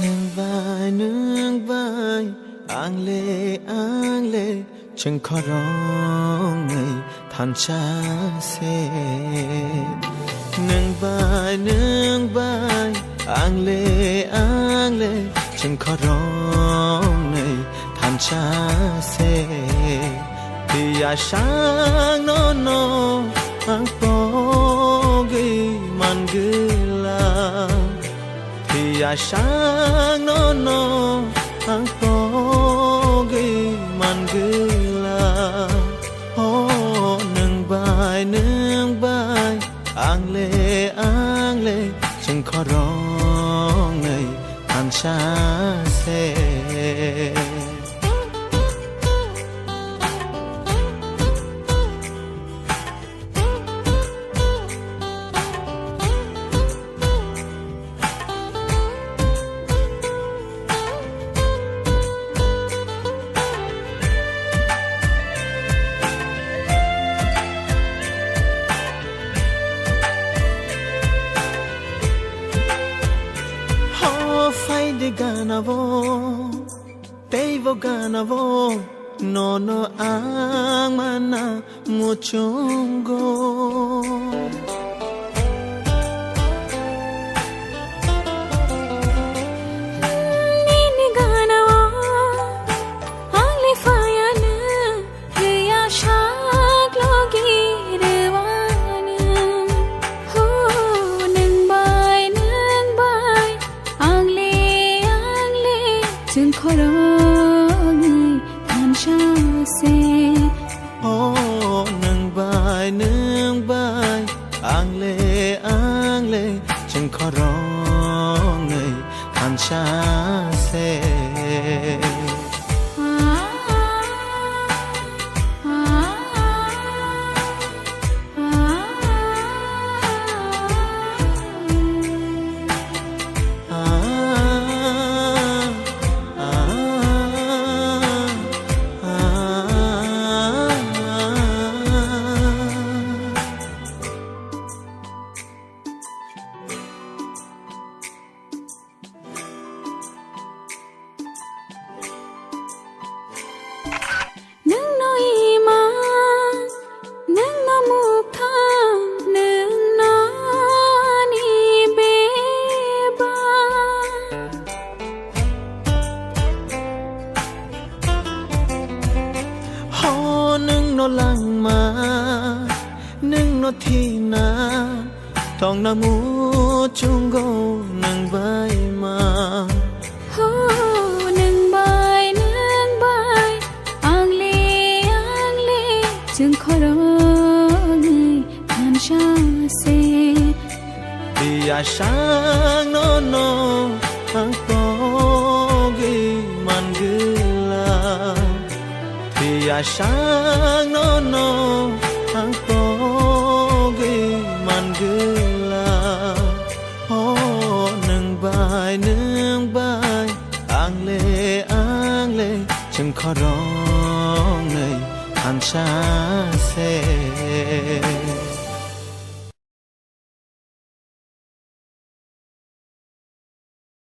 นึ่งใบอ่างเลฉันขอร้องให้ท่านชาเสหนึ่งใบอ่างเลฉันขอร้องให้ท่านชาเสที่อยาช้างโนโนอังโปกีมันกุลาที่อยาช้างโนโนอังโปกีมันกุลาโอ้หนึ่งใบอ่างเลฉันขอร้องให้ท่านชาเสGanavo, Tevo ganavo, nono amana muchungo. Nini ganavo, angle fayana, hiya shak logi rewana. Ho, nung bay, angle. จึงขอร้องให้ท่านชาเสโอ้หนึ่งใบอ่างเลจึงขอร้องให้ท่านชาเสลังมานึ่งโนทีนาทองนามูจุงโกหนึ่งใบมาโอ้หนึ่งใบอ่างเลจึงขอร้องให้ท่านชาเสที่อยาช้างโนโนอังโปกีมันกุลาที่อยาช้างโนโนอังโปกีมันกุลาโอ้หนึ่งใบอ่างเลฉันขอร้องให้ท่านชาเส